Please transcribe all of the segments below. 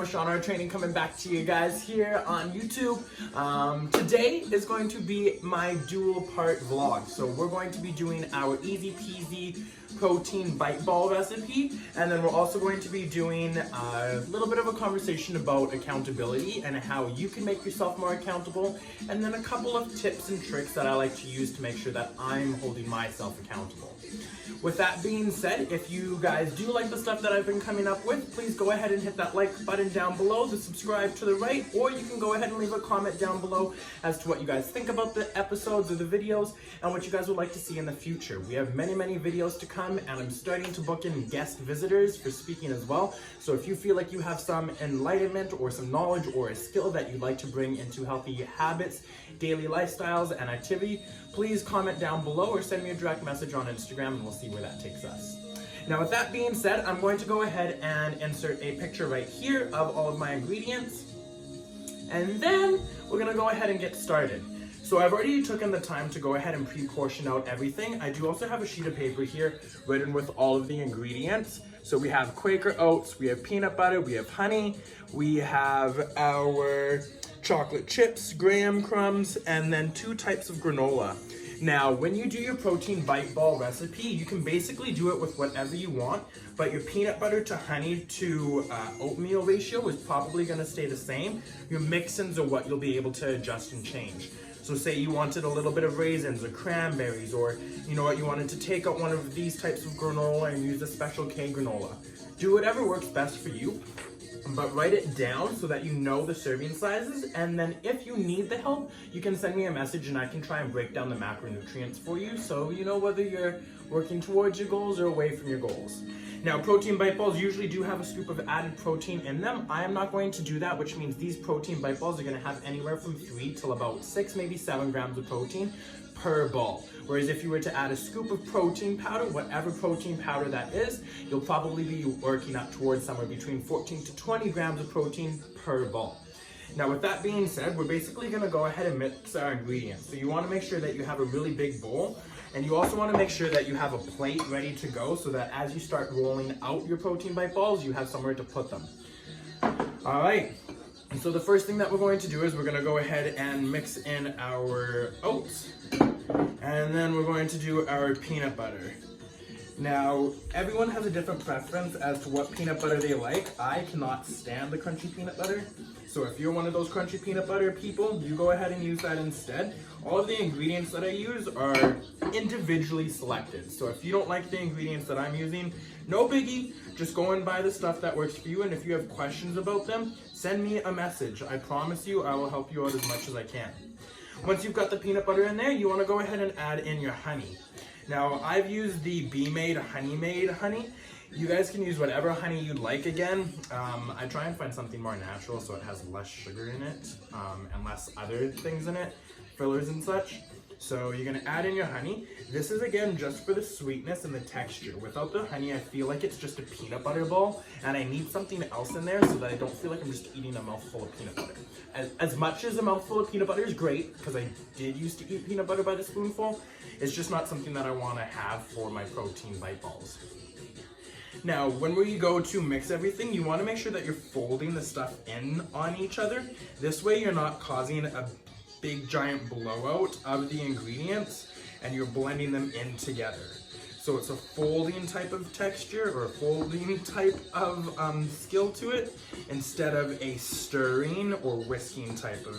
Sean Art Training coming back to you guys here on YouTube. Today is going to be my dual part vlog. So we're going to be doing our easy peasy protein bite ball recipe, and then we're also going to be doing a little bit of a conversation about accountability and how you can make yourself more accountable, and then a couple of tips and tricks that I like to use to make sure that I'm holding myself accountable. With that being said, if you guys do like the stuff that I've been coming up with, please go ahead and hit that like button down below, the subscribe to the right, or you can go ahead and leave a comment down below as to what you guys think about the episodes or the videos and what you guys would like to see in the future. We have many videos to come, and I'm starting to book in guest visitors for speaking as well. So if you feel like you have some enlightenment or some knowledge or a skill that you'd like to bring into healthy habits, daily lifestyles, and activity, please comment down below or send me a direct message on Instagram and we'll see where that takes us. Now with that being said, I'm going to go ahead and insert a picture right here of all of my ingredients, and then we're gonna go ahead and get started. So I've already taken the time to go ahead and pre-portion out everything. I do also have a sheet of paper here written with all of the ingredients. So we have Quaker oats, we have peanut butter, we have honey, we have our chocolate chips, graham crumbs, and then 2 types of granola. Now, when you do your protein bite ball recipe, you can basically do it with whatever you want, but your peanut butter to honey to oatmeal ratio is probably gonna stay the same. Your mix-ins are what you'll be able to adjust and change. So say you wanted a little bit of raisins or cranberries, or you know what, you wanted to take out one of these types of granola and use a special K granola. Do whatever works best for you, but write it down so that you know the serving sizes, and then if you need the help, you can send me a message and I can try and break down the macronutrients for you so you know whether you're working towards your goals or away from your goals. Now, protein bite balls usually do have a scoop of added protein in them. I am not going to do that, which means these protein bite balls are going to have anywhere from 3 till about 6, maybe 7 grams of protein per ball. Whereas if you were to add a scoop of protein powder, whatever protein powder that is, you'll probably be working up towards somewhere between 14 to 20 grams of protein per ball. Now with that being said, we're basically going to go ahead and mix our ingredients. So you want to make sure that you have a really big bowl, and you also want to make sure that you have a plate ready to go so that as you start rolling out your protein bite balls, you have somewhere to put them. All right. And so the first thing that we're going to do is we're going to go ahead and mix in our oats, and then we're going to do our peanut butter. Now, everyone has a different preference as to what peanut butter they like. I cannot stand the crunchy peanut butter. So if you're one of those crunchy peanut butter people, you go ahead and use that instead. All of the ingredients that I use are individually selected. So if you don't like the ingredients that I'm using, no biggie, just go and buy the stuff that works for you. And if you have questions about them, send me a message. I promise you, I will help you out as much as I can. Once you've got the peanut butter in there, you want to go ahead and add in your honey. Now, I've used the Bee-Made Honey-Made honey. You guys can use whatever honey you'd like again. I try and find something more natural so it has less sugar in it and less other things in it, fillers and such. So you're gonna add in your honey. This is again just for the sweetness and the texture. Without the honey, I feel like it's just a peanut butter ball, and I need something else in there so that I don't feel like I'm just eating a mouthful of peanut butter. As much as a mouthful of peanut butter is great, because I did used to eat peanut butter by the spoonful, it's just not something that I want to have for my protein bite balls. Now, when we go to mix everything, you want to make sure that you're folding the stuff in on each other. This way you're not causing a big giant blowout of the ingredients and you're blending them in together. So it's a folding type of texture or a folding type of skill to it instead of a stirring or whisking type of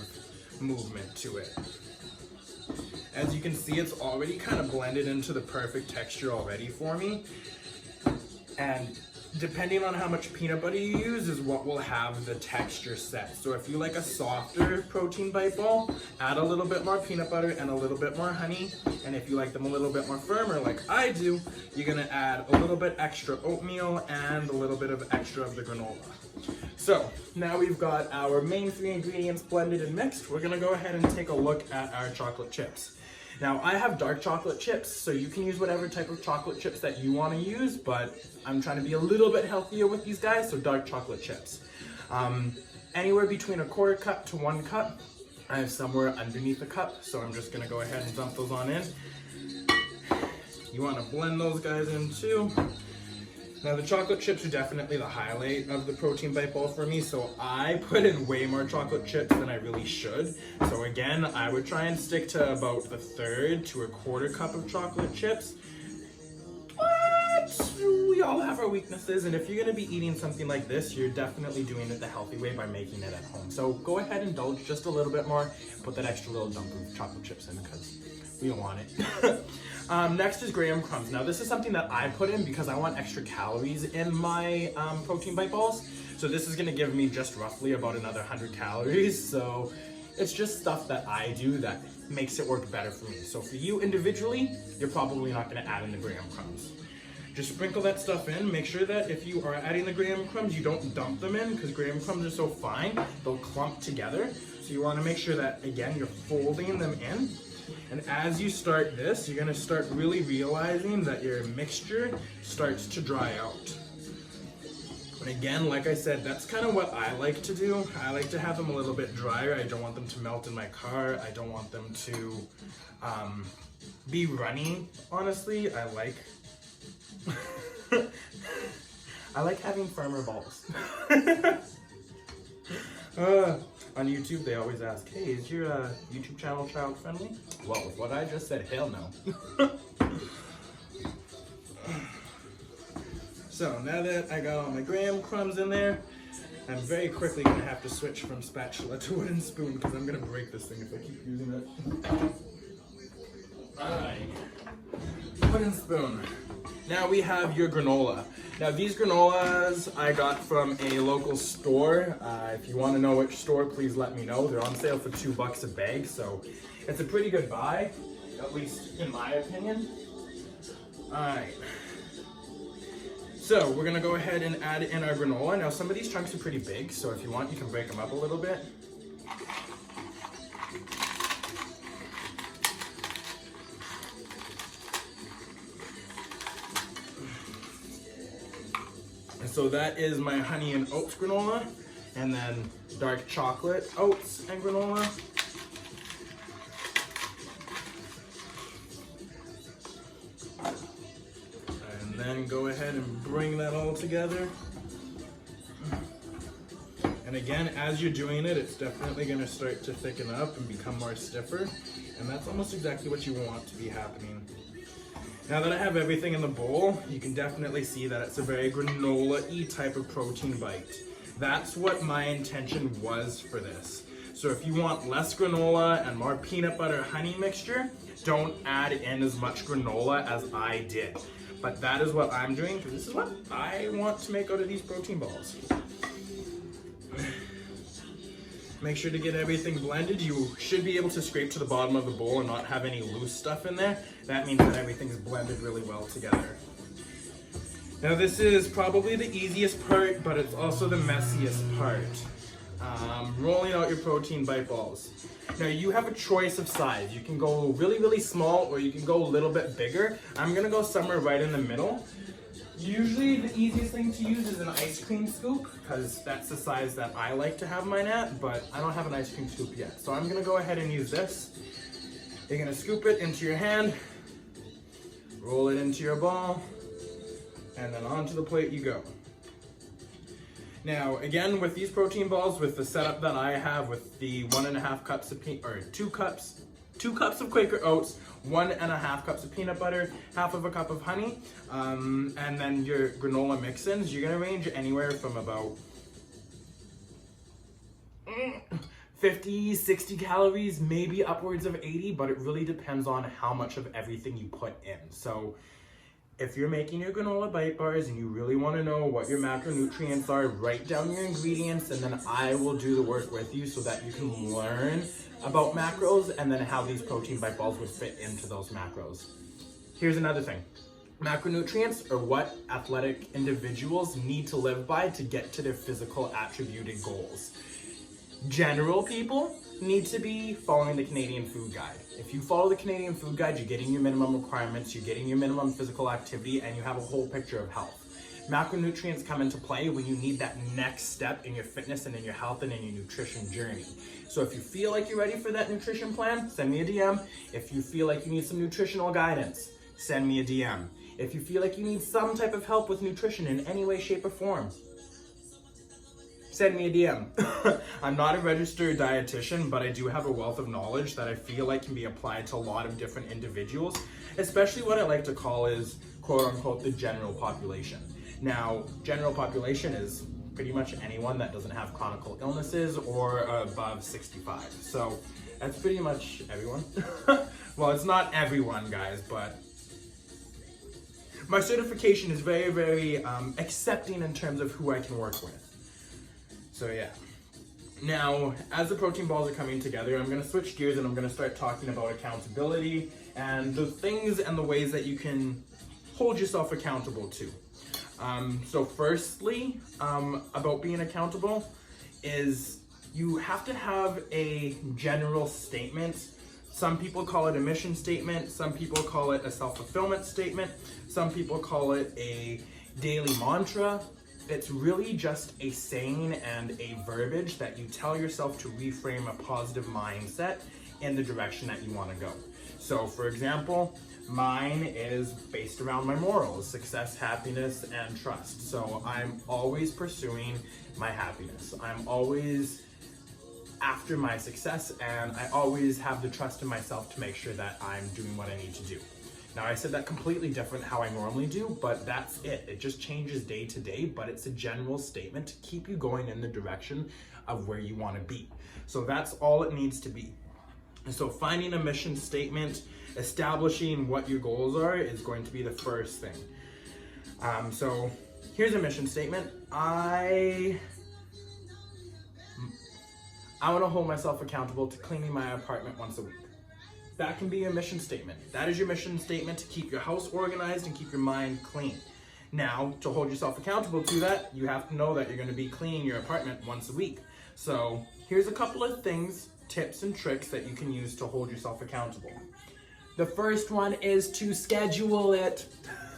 movement to it. As you can see, it's already kind of blended into the perfect texture already for me. And depending on how much peanut butter you use is what will have the texture set. So if you like a softer protein bite ball, add a little bit more peanut butter and a little bit more honey. And if you like them a little bit more firmer like I do, you're gonna add a little bit extra oatmeal and a little bit of extra of the granola. So now we've got our main 3 ingredients blended and mixed. We're gonna go ahead and take a look at our chocolate chips. Now, I have dark chocolate chips, so you can use whatever type of chocolate chips that you want to use, but I'm trying to be a little bit healthier with these guys, so dark chocolate chips. Anywhere between 1/4 cup to 1 cup. I have somewhere underneath the cup, so I'm just going to go ahead and dump those on in. You want to blend those guys in too. Now the chocolate chips are definitely the highlight of the protein bite ball for me, so I put in way more chocolate chips than I really should. So again, I would try and stick to about a third to a quarter cup of chocolate chips. But we all have our weaknesses, and if you're gonna be eating something like this, you're definitely doing it the healthy way by making it at home. So go ahead and indulge just a little bit more, put that extra little dump of chocolate chips in because we don't want it. Next is graham crumbs. Now this is something that I put in because I want extra calories in my protein bite balls. So this is gonna give me just roughly about another 100 calories. So it's just stuff that I do that makes it work better for me. So for you individually, you're probably not gonna add in the graham crumbs. Just sprinkle that stuff in. Make sure that if you are adding the graham crumbs, you don't dump them in because graham crumbs are so fine, they'll clump together. So you wanna make sure that, again, you're folding them in. And as you start this, you're gonna start really realizing that your mixture starts to dry out. And again, like I said, that's kind of what I like to do. I like to have them a little bit drier. I don't want them to melt in my car. I don't want them to be runny, honestly. I like having firmer balls. On YouTube, they always ask, hey, is your YouTube channel child friendly? Well, with what I just said, hell no. So now that I got all my graham crumbs in there, I'm very quickly gonna have to switch from spatula to wooden spoon because I'm gonna break this thing if I keep using it. Alright, wooden spoon. Now we have your granola. Now these granolas I got from a local store. If you want to know which store, please let me know. They're on sale for $2 a bag, so it's a pretty good buy, at least in my opinion. Alright. So we're gonna go ahead and add in our granola. Now some of these chunks are pretty big, so if you want, you can break them up a little bit. So that is my honey and oats granola, and then dark chocolate oats and granola. And then go ahead and bring that all together. And again, as you're doing it, it's definitely going to start to thicken up and become more stiffer. And that's almost exactly what you want to be happening. Now that I have everything in the bowl, you can definitely see that it's a very granola-y type of protein bite. That's what my intention was for this. So if you want less granola and more peanut butter honey mixture, don't add in as much granola as I did. But that is what I'm doing because this is what I want to make out of these protein balls. Make sure to get everything blended. You should be able to scrape to the bottom of the bowl and not have any loose stuff in there. That means that everything's blended really well together. Now this is probably the easiest part, but it's also the messiest part. Rolling out your protein bite balls. Now you have a choice of size. You can go really, really small or you can go a little bit bigger. I'm gonna go somewhere right in the middle. Usually the easiest thing to use is an ice cream scoop because that's the size that I like to have mine at, but I don't have an ice cream scoop yet. So I'm gonna go ahead and use this. You're gonna scoop it into your hand, roll it into your ball, and then onto the plate you go. Now again, with these protein balls, with the setup that I have with the 1.5 cups of two cups of Quaker oats, 1.5 cups of peanut butter, half of a cup of honey, and then your granola mix-ins, you're gonna range anywhere from about 50, 60 calories, maybe upwards of 80, but it really depends on how much of everything you put in. So if you're making your granola bite bars and you really want to know what your macronutrients are, write down your ingredients and then I will do the work with you so that you can learn about macros and then how these protein bite balls would fit into those macros. Here's another thing. Macronutrients are what athletic individuals need to live by to get to their physical attributed goals. General people need to be following the Canadian Food Guide. If you follow the Canadian Food Guide, you're getting your minimum requirements, you're getting your minimum physical activity, and you have a whole picture of health. Macronutrients come into play when you need that next step in your fitness and in your health and in your nutrition journey. So if you feel like you're ready for that nutrition plan, send me a DM. If you feel like you need some nutritional guidance, send me a DM. If you feel like you need some type of help with nutrition in any way, shape, or form, send me a DM. I'm not a registered dietitian, but I do have a wealth of knowledge that I feel like can be applied to a lot of different individuals, especially what I like to call is quote unquote the general population. Now, general population is pretty much anyone that doesn't have chronic illnesses or above 65. So that's pretty much everyone. Well, it's not everyone, guys, but my certification is very, very accepting in terms of who I can work with. So yeah. Now, as the protein balls are coming together, I'm going to switch gears and I'm going to start talking about accountability and the things and the ways that you can hold yourself accountable to. So firstly, about being accountable is you have to have a general statement. Some people call it a mission statement. Some people call it a self-fulfillment statement. Some people call it a daily mantra. It's really just a saying and a verbiage that you tell yourself to reframe a positive mindset in the direction that you want to go. So for example, mine is based around my morals, success, happiness, and trust. So I'm always pursuing my happiness. I'm always after my success, and I always have the trust in myself to make sure that I'm doing what I need to do. Now, I said that completely different how I normally do, but that's it. It just changes day to day, but it's a general statement to keep you going in the direction of where you want to be. So that's all it needs to be. So finding a mission statement, establishing what your goals are is going to be the first thing. So here's a mission statement. I want to hold myself accountable to cleaning my apartment once a week. That can be your mission statement. That is your mission statement to keep your house organized and keep your mind clean. Now, to hold yourself accountable to that, you have to know that you're going to be cleaning your apartment once a week. So here's a couple of things, tips and tricks that you can use to hold yourself accountable. The first one is to schedule it.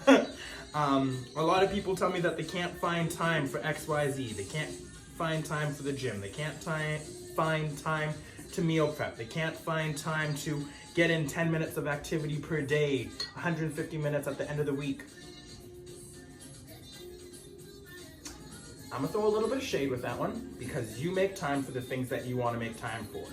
A lot of people tell me that they can't find time for XYZ. They can't find time for the gym. They can't find time to meal prep. They can't find time to get in 10 minutes of activity per day, 150 minutes at the end of the week. I'm gonna throw a little bit of shade with that one because you make time for the things that you want to make time for.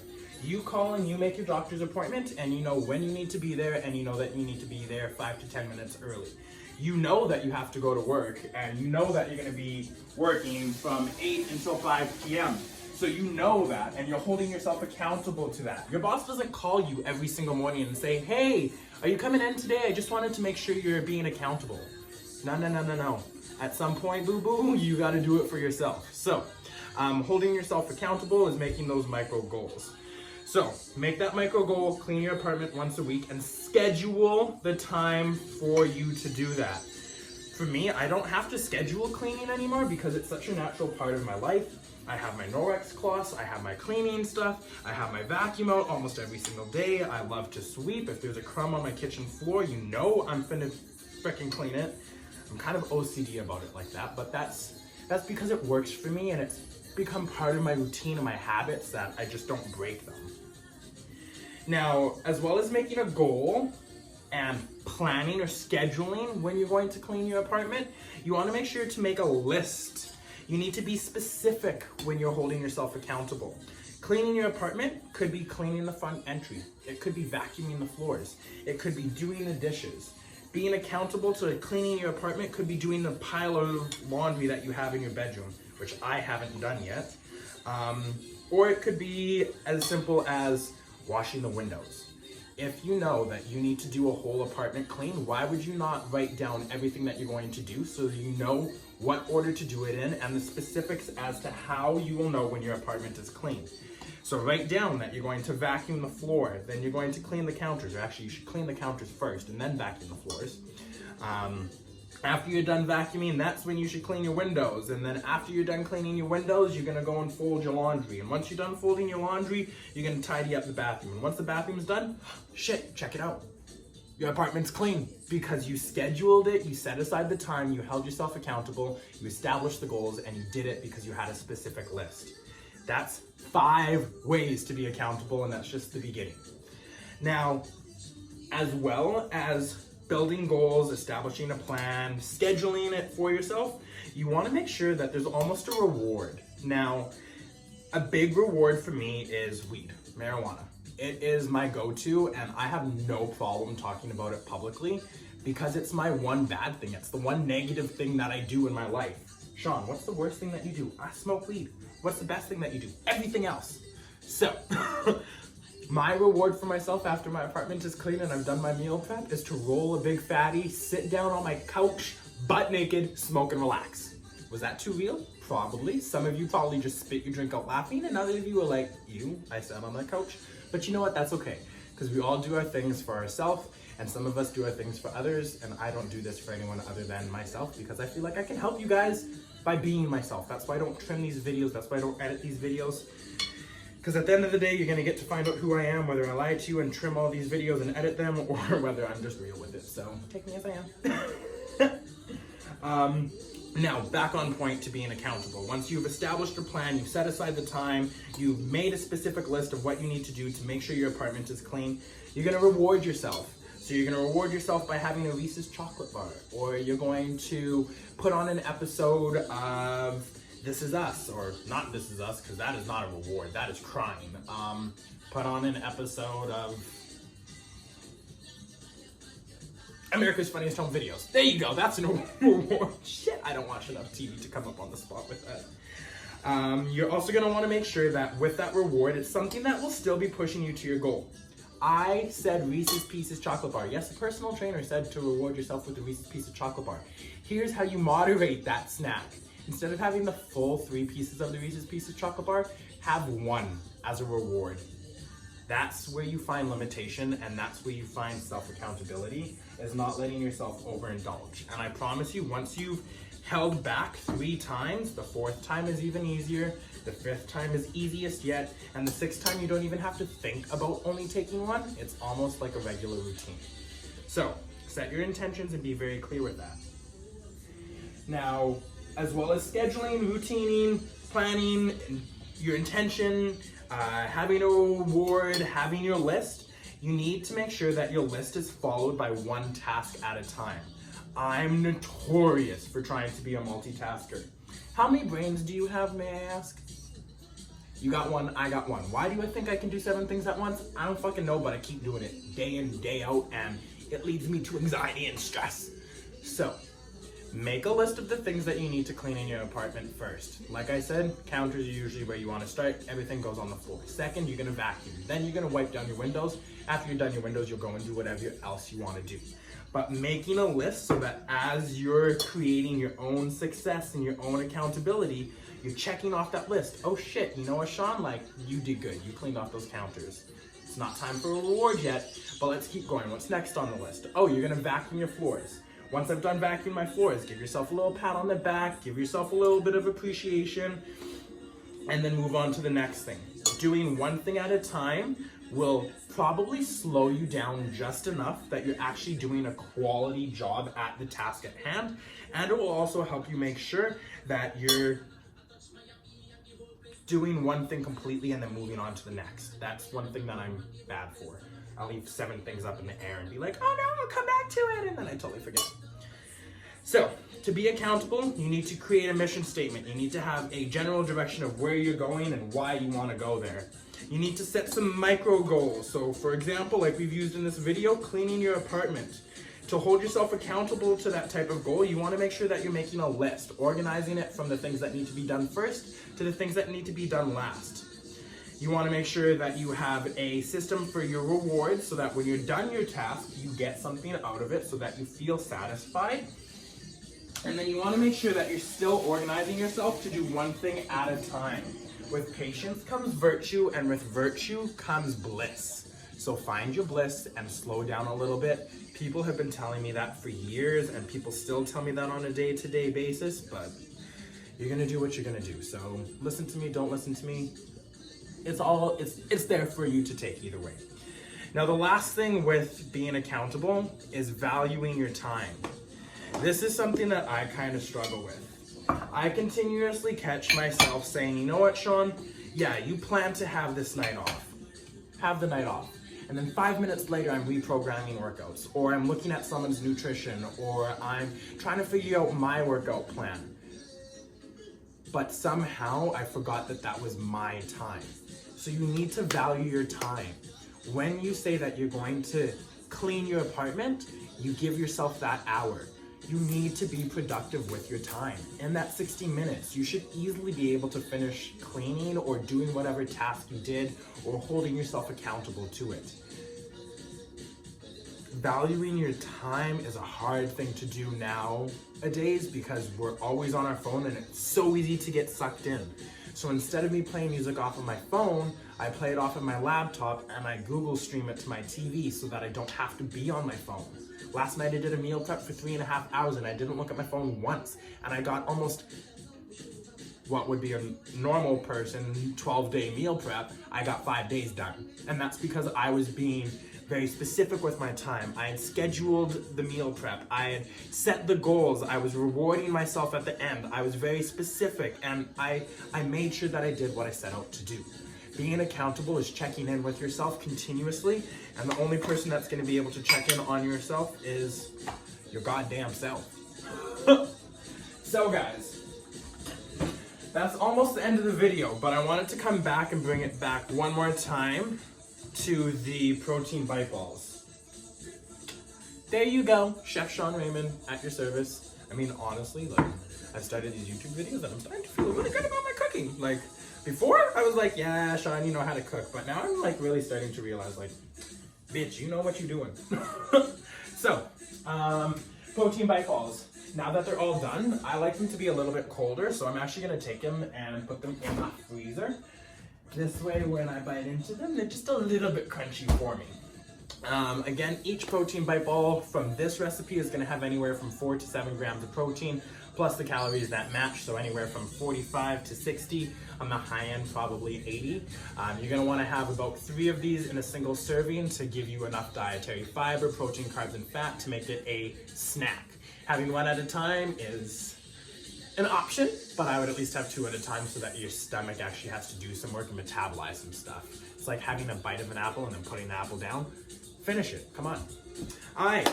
You call and you make your doctor's appointment and you know when you need to be there and you know that you need to be there 5 to 10 minutes early. You know that you have to go to work and you know that you're going to be working from 8 until 5 p.m. So you know that and you're holding yourself accountable to that. Your boss doesn't call you every single morning and say, hey, are you coming in today? I just wanted to make sure you're being accountable. No. At some point, boo-boo, you got to do it for yourself. So holding yourself accountable is making those micro goals. So make that micro goal, clean your apartment once a week, and schedule the time for you to do that. For me, I don't have to schedule cleaning anymore because it's such a natural part of my life. I have my Norwex cloths, I have my cleaning stuff, I have my vacuum out almost every single day. I love to sweep. If there's a crumb on my kitchen floor, you know I'm finna frickin' clean it. I'm kind of OCD about it like that, but that's because it works for me and it's become part of my routine and my habits that I just don't break them. Now, as well as making a goal and planning or scheduling when you're going to clean your apartment, you want to make sure to make a list. You need to be specific when you're holding yourself accountable. Cleaning your apartment could be cleaning the front entry. It could be vacuuming the floors. It could be doing the dishes. Being accountable to cleaning your apartment could be doing the pile of laundry that you have in your bedroom, which I haven't done yet. Or it could be as simple as washing the windows. If you know that you need to do a whole apartment clean, why would you not write down everything that you're going to do so that you know what order to do it in and the specifics as to how you will know when your apartment is clean. So write down that you're going to vacuum the floor, then you're going to clean the counters, or actually you should clean the counters first and then vacuum the floors. After you're done vacuuming, that's when you should clean your windows. And then after you're done cleaning your windows, you're gonna go and fold your laundry. And once you're done folding your laundry, you're gonna tidy up the bathroom. And once the bathroom's done, check it out. Your apartment's clean because you scheduled it, you set aside the time, you held yourself accountable, you established the goals, and you did it because you had a specific list. That's 5 ways to be accountable, and that's just the beginning. Now, as well as building goals, establishing a plan, scheduling it for yourself, you want to make sure that there's almost a reward. Now, a big reward for me is weed, marijuana. It is my go-to, and I have no problem talking about it publicly because it's my one bad thing. It's the one negative thing that I do in my life. Sean, what's the worst thing that you do? I smoke weed. What's the best thing that you do? Everything else. So, my reward for myself after my apartment is clean and I've done my meal prep is to roll a big fatty, sit down on my couch, butt naked, smoke and relax. Was that too real? Probably. Some of you probably just spit your drink out laughing, and others of you are like, I sat on the couch. But you know what? That's okay, because we all do our things for ourselves, and some of us do our things for others, and I don't do this for anyone other than myself because I feel like I can help you guys by being myself. That's why I don't trim these videos. That's why I don't edit these videos. Because at the end of the day, you're going to get to find out who I am, whether I lie to you and trim all these videos and edit them, or whether I'm just real with it. So take me as I am. Now, back on point to being accountable. Once you've established a plan, you've set aside the time, you've made a specific list of what you need to do to make sure your apartment is clean, you're going to reward yourself. So you're going to reward yourself by having a Reese's chocolate bar, or you're going to put on an episode of This Is Us, or not This Is Us, because that is not a reward, that is crime. Put on an episode of America's Funniest Home Videos. There you go, that's an reward. Shit, I don't watch enough TV to come up on the spot with that. You're also gonna wanna make sure that with that reward, it's something that will still be pushing you to your goal. I said Reese's Pieces chocolate bar. Yes, the personal trainer said to reward yourself with a Reese's Pieces chocolate bar. Here's how you moderate that snack. Instead of having the full 3 pieces of the Reese's Pieces chocolate bar, have 1 as a reward. That's where you find limitation, and that's where you find self-accountability, is not letting yourself overindulge. And I promise you, once you've held back 3 times, the 4th time is even easier, the 5th time is easiest yet, and the 6th time you don't even have to think about only taking 1. It's almost like a regular routine. So, set your intentions and be very clear with that. Now, as well as scheduling, routining, planning, your intention, having a reward, having your list, you need to make sure that your list is followed by 1 task at a time. I'm notorious for trying to be a multitasker. How many brains do you have, may I ask? You got 1, I got 1. Why do I think I can do 7 things at once? I don't fucking know, but I keep doing it day in, day out, and it leads me to anxiety and stress. So, make a list of the things that you need to clean in your apartment first. Like I said, counters are usually where you want to start. Everything goes on the floor. Second, you're going to vacuum. Then you're going to wipe down your windows. After you're done your windows, you'll go and do whatever else you want to do. But making a list so that as you're creating your own success and your own accountability, you're checking off that list. Oh shit, you know what, Sean? Like, you did good. You cleaned off those counters. It's not time for a reward yet, but let's keep going. What's next on the list? Oh, you're going to vacuum your floors. Once I've done vacuuming my floors, give yourself a little pat on the back, give yourself a little bit of appreciation, and then move on to the next thing. Doing 1 thing at a time will probably slow you down just enough that you're actually doing a quality job at the task at hand, and it will also help you make sure that you're doing 1 thing completely and then moving on to the next. That's 1 thing that I'm bad for. I'll leave 7 things up in the air and be like, oh no, I'll come back to it, and then I totally forget. So, to be accountable, you need to create a mission statement. You need to have a general direction of where you're going and why you want to go there. You need to set some micro goals. So, for example, like we've used in this video, cleaning your apartment. To hold yourself accountable to that type of goal, you want to make sure that you're making a list, organizing it from the things that need to be done first to the things that need to be done last. You want to make sure that you have a system for your rewards so that when you're done your task, you get something out of it so that you feel satisfied. And then you want to make sure that you're still organizing yourself to do 1 thing at a time. With patience comes virtue, and with virtue comes bliss. So find your bliss and slow down a little bit. People have been telling me that for years, and people still tell me that on a day-to-day basis, but you're going to do what you're going to do. So listen to me, don't listen to me. It's there for you to take either way. Now, the last thing with being accountable is valuing your time. This is something that I kind of struggle with. I continuously catch myself saying, you know what, Sean? Yeah, you plan to have this night off. Have the night off. and then 5 minutes later I'm reprogramming workouts, or I'm looking at someone's nutrition, or I'm trying to figure out my workout plan. But somehow I forgot that that was my time. So you need to value your time. When you say that you're going to clean your apartment, you give yourself that hour. You need to be productive with your time. In that 60 minutes, you should easily be able to finish cleaning or doing whatever task you did, or holding yourself accountable to it. Valuing your time is a hard thing to do nowadays because we're always on our phone and it's so easy to get sucked in. So instead of me playing music off of my phone, I play it off of my laptop and I Google stream it to my TV so that I don't have to be on my phone. Last night I did a meal prep for 3.5 hours and I didn't look at my phone once, and I got almost what would be a normal person 12-day meal prep. I got 5 days done, and that's because I was being very specific with my time. I had scheduled the meal prep. I had set the goals. I was rewarding myself at the end. I was very specific, and I made sure that I did what I set out to do. Being accountable is checking in with yourself continuously, and the only person that's going to be able to check in on yourself is your goddamn self. So guys, that's almost the end of the video, but I wanted to come back and bring it back one more time to the protein bite balls. There you go, Chef Sean Raymond at your service. I mean, honestly, like, I've started these YouTube videos and I'm starting to feel really good about my cooking. Like, before I was like, yeah, Sean, you know how to cook, but now I'm like really starting to realize, like, bitch, you know what you're doing. So, protein bite balls. Now that they're all done, I like them to be a little bit colder, so I'm actually gonna take them and put them in the freezer. This way, when I bite into them, they're just a little bit crunchy for me. Again, each protein bite ball from this recipe is gonna have anywhere from 4 to 7 grams of protein, plus the calories that match, so anywhere from 45 to 60. On the high end, probably 80. You're gonna wanna have about 3 of these in a single serving to give you enough dietary fiber, protein, carbs, and fat to make it a snack. Having one at a time is an option, but I would at least have 2 at a time so that your stomach actually has to do some work and metabolize some stuff. It's like having a bite of an apple and then putting the apple down. Finish it, come on. All right,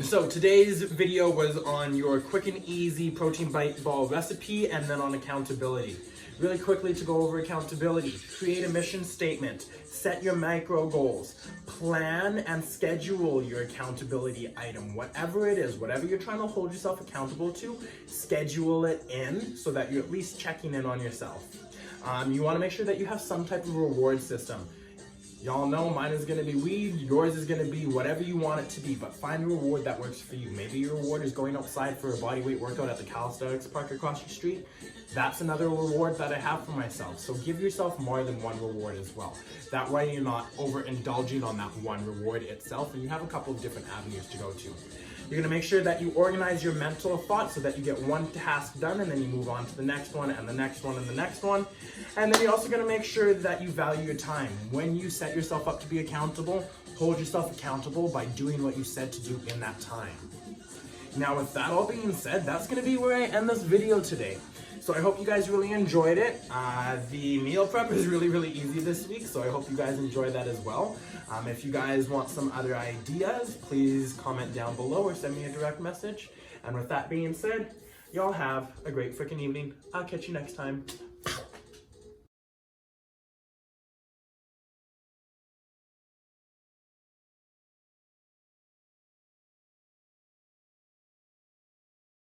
so today's video was on your quick and easy protein bite ball recipe, and then on accountability. Really quickly to go over accountability, create a mission statement, set your micro goals, plan and schedule your accountability item. Whatever it is, whatever you're trying to hold yourself accountable to, schedule it in so that you're at least checking in on yourself. You wanna make sure that you have some type of reward system. Y'all know mine is gonna be weed, yours is gonna be whatever you want it to be, but find a reward that works for you. Maybe your reward is going outside for a bodyweight workout at the calisthenics park across your street. That's another reward that I have for myself. So give yourself more than one reward as well. That way you're not overindulging on that one reward itself, and you have a couple of different avenues to go to. You're gonna make sure that you organize your mental thoughts so that you get one task done and then you move on to the next one and the next one and the next one. And then you're also gonna make sure that you value your time. When you set yourself up to be accountable, hold yourself accountable by doing what you said to do in that time. Now with that all being said, that's gonna be where I end this video today. So I hope you guys really enjoyed it. The meal prep is really easy this week, so I hope you guys enjoy that as well. If you guys want some other ideas, please comment down below or send me a direct message. And with that being said, y'all have a great freaking evening. I'll catch you next time.